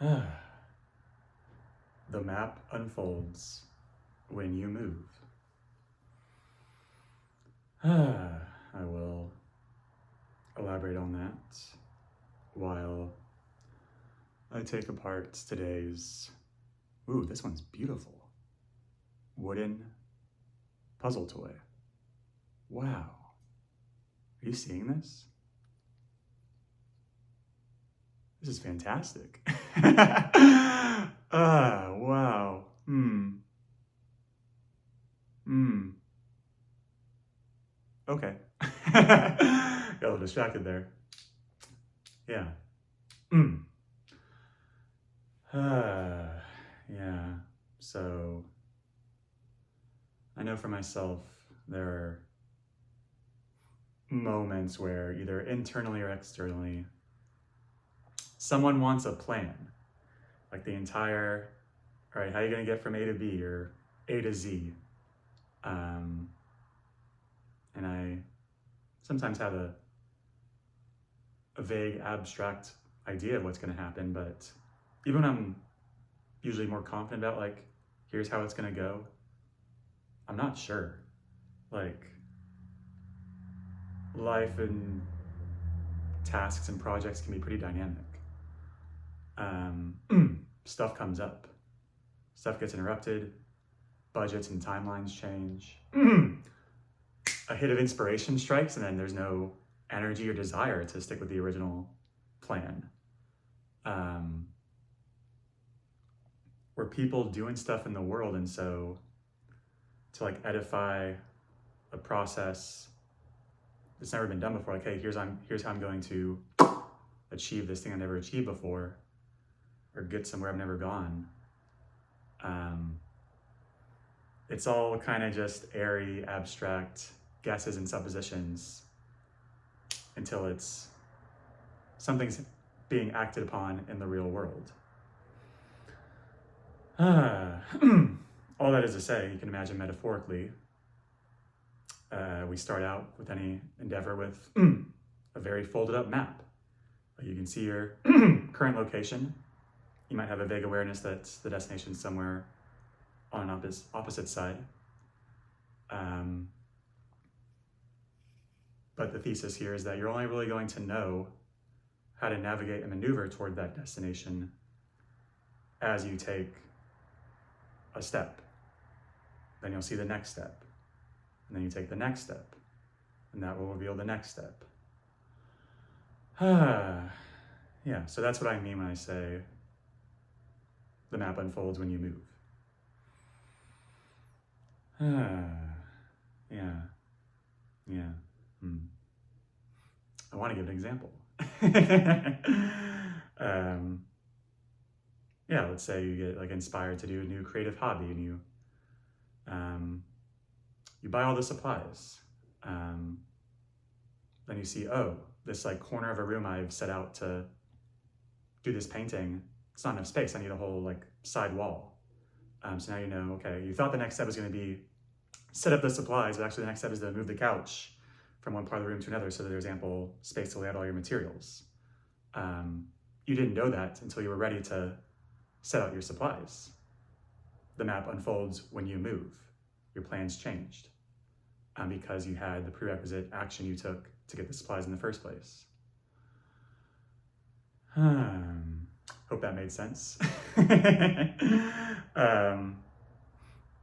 The map unfolds when you move. I will elaborate on that while I take apart today's, this one's beautiful, wooden puzzle toy. Wow. Are you seeing this? This is fantastic. Wow. Okay. Got a little distracted there. Yeah. Yeah. So I know for myself, there are moments where either internally or externally, someone wants a plan, like the entire, all right, how are you going to get from A to B or A to Z? And I sometimes have a vague, abstract idea of what's going to happen, but even when I'm usually more confident about, like, here's how it's going to go, I'm not sure. Like, life and tasks and projects can be pretty dynamic. Stuff comes up. Stuff gets interrupted. Budgets and timelines change. A hit of inspiration strikes, and then there's no energy or desire to stick with the original plan. We're people doing stuff in the world, and so to like edify a process that's never been done before, like, hey, here's how I'm going to achieve this thing I never achieved before, or get somewhere I've never gone. It's all kind of just airy, abstract guesses and suppositions until it's something's being acted upon in the real world. All that is to say, you can imagine metaphorically, we start out with any endeavor with a very folded up map. You can see your current location. You might have a vague awareness that the destination is somewhere on an opposite side. But the thesis here is that you're only really going to know how to navigate and maneuver toward that destination as you take a step. Then you'll see the next step. And then you take the next step. And that will reveal the next step. Yeah, so that's what I mean when I say the map unfolds when you move. Yeah. I want to give an example. Yeah, let's say you get like inspired to do a new creative hobby, and you buy all the supplies. Then you see, this like corner of a room I've set out to do this painting, it's not enough space. I need a whole like side wall. So now you know, okay, you thought the next step was going to be set up the supplies, but actually the next step is to move the couch from one part of the room to another so that there's ample space to lay out all your materials. You didn't know that until you were ready to set out your supplies. The map unfolds when you move. Your plans changed because you had the prerequisite action you took to get the supplies in the first place. Hope that made sense.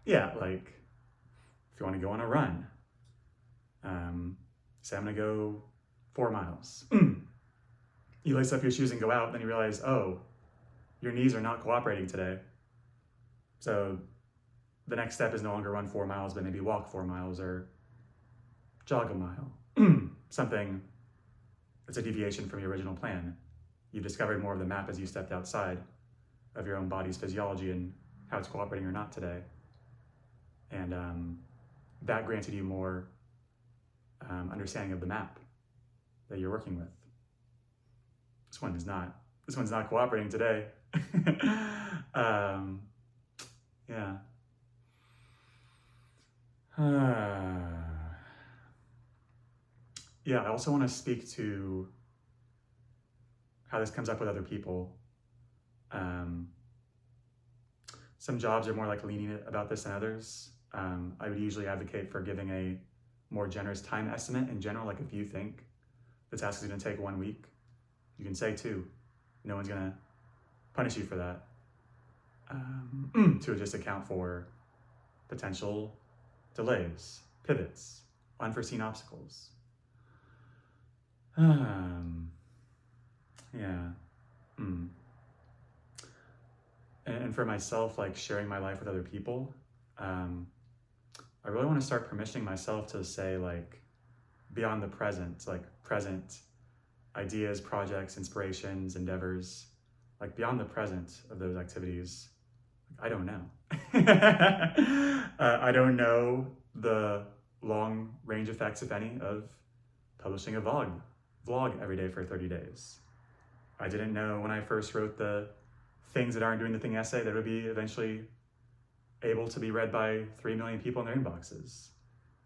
Yeah, like if you want to go on a run, say I'm gonna go 4 miles. You lace up your shoes and go out, then you realize, your knees are not cooperating today. So the next step is no longer run 4 miles, but maybe walk 4 miles or jog a mile. Something that's a deviation from your original plan. You discovered more of the map as you stepped outside of your own body's physiology and how it's cooperating or not today. And that granted you more understanding of the map that you're working with. This one's not cooperating today. Yeah. Yeah, I also want to speak to how this comes up with other people. Some jobs are more like lenient about this than others. I would usually advocate for giving a more generous time estimate in general. Like if you think the task is going to take 1 week, you can say 2. No one's going to punish you for that. To just account for potential delays, pivots, unforeseen obstacles. Yeah. And for myself, like sharing my life with other people, I really want to start permissioning myself to say, like, beyond the present, like present ideas, projects, inspirations, endeavors, like beyond the present of those activities, I don't know. I don't know the long range effects, if any, of publishing a vlog every day for 30 days. I didn't know when I first wrote the things that aren't doing the thing essay that would be eventually able to be read by 3 million people in their inboxes.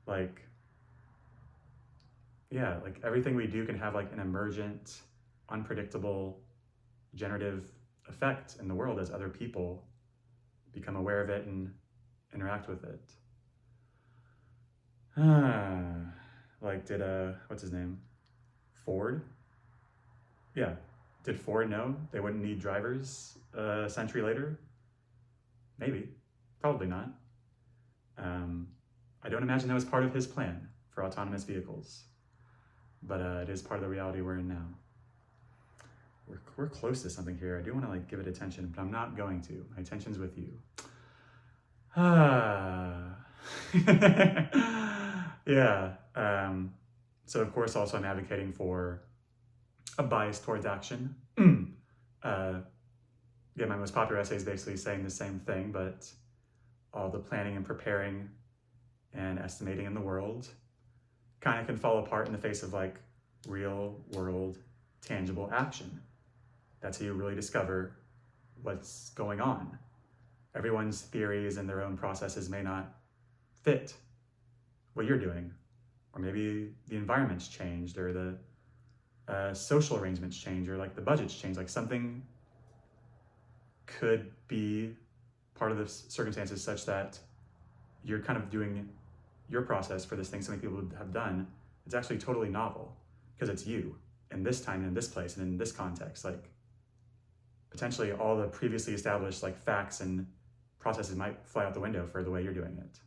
Like, yeah, like everything we do can have like an emergent, unpredictable, generative effect in the world as other people become aware of it and interact with it. Like what's his name? Ford? Yeah. Did Ford know they wouldn't need drivers a century later? Maybe. Probably not. I don't imagine that was part of his plan for autonomous vehicles. But it is part of the reality we're in now. We're close to something here. I do want to like give it attention, but I'm not going to. My attention's with you. Yeah. So of course, also I'm advocating for a bias towards action. Yeah, my most popular essay is basically saying the same thing, but all the planning and preparing and estimating in the world kind of can fall apart in the face of like real world tangible action. That's how you really discover what's going on. Everyone's theories and their own processes may not fit what you're doing, or maybe the environment's changed, or the social arrangements change, or like the budget's changed. Like something could be part of the circumstances such that you're kind of doing your process for this thing so many people have done. It's actually totally novel because it's you in this time and in this place and in this context. Like potentially all the previously established like facts and processes might fly out the window for the way you're doing it.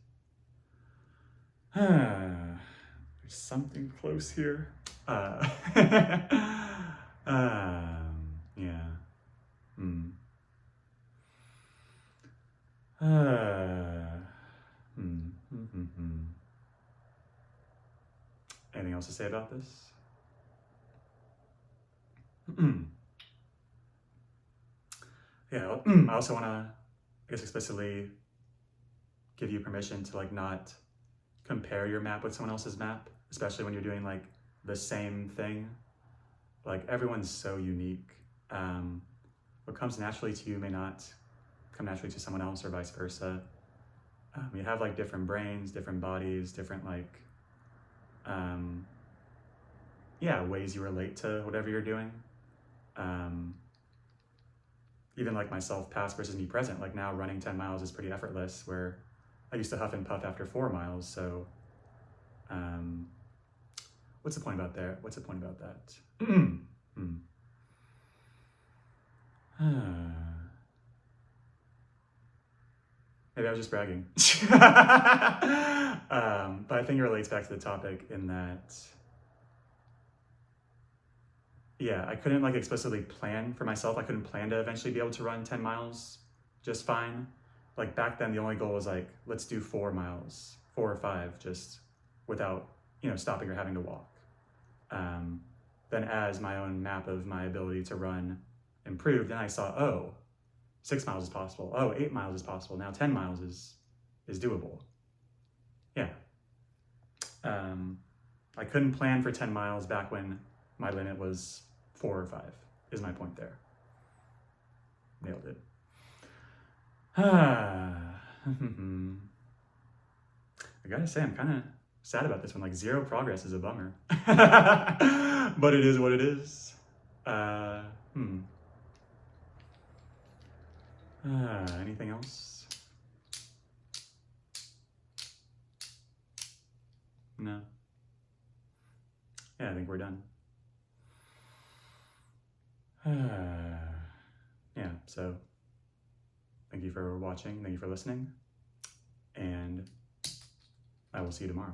There's something close here. Yeah. Anything else to say about this? Yeah, I also want to, I guess, explicitly give you permission to like not compare your map with someone else's map, especially when you're doing like the same thing. Like everyone's so unique. What comes naturally to you may not come naturally to someone else, or vice versa. You have like different brains, different bodies, different like, ways you relate to whatever you're doing. Even like myself past versus me present, like now running 10 miles is pretty effortless, where I used to huff and puff after 4 miles. So what's the point about that? Maybe I was just bragging. But I think it relates back to the topic in that, yeah, I couldn't like explicitly plan for myself. I couldn't plan to eventually be able to run 10 miles just fine. Like back then, the only goal was like, let's do 4 miles, 4 or 5, just without, stopping or having to walk. Then as my own map of my ability to run improved, then I saw, 6 miles is possible. 8 miles is possible. Now 10 miles is doable. Yeah. I couldn't plan for 10 miles back when my limit was 4 or 5, is my point there. Nailed it. I gotta say, I'm kind of sad about this one. Like 0 progress is a bummer. But it is what it is. Anything else? No. Yeah, I think we're done. Yeah, so thank you for watching, thank you for listening, and I will see you tomorrow.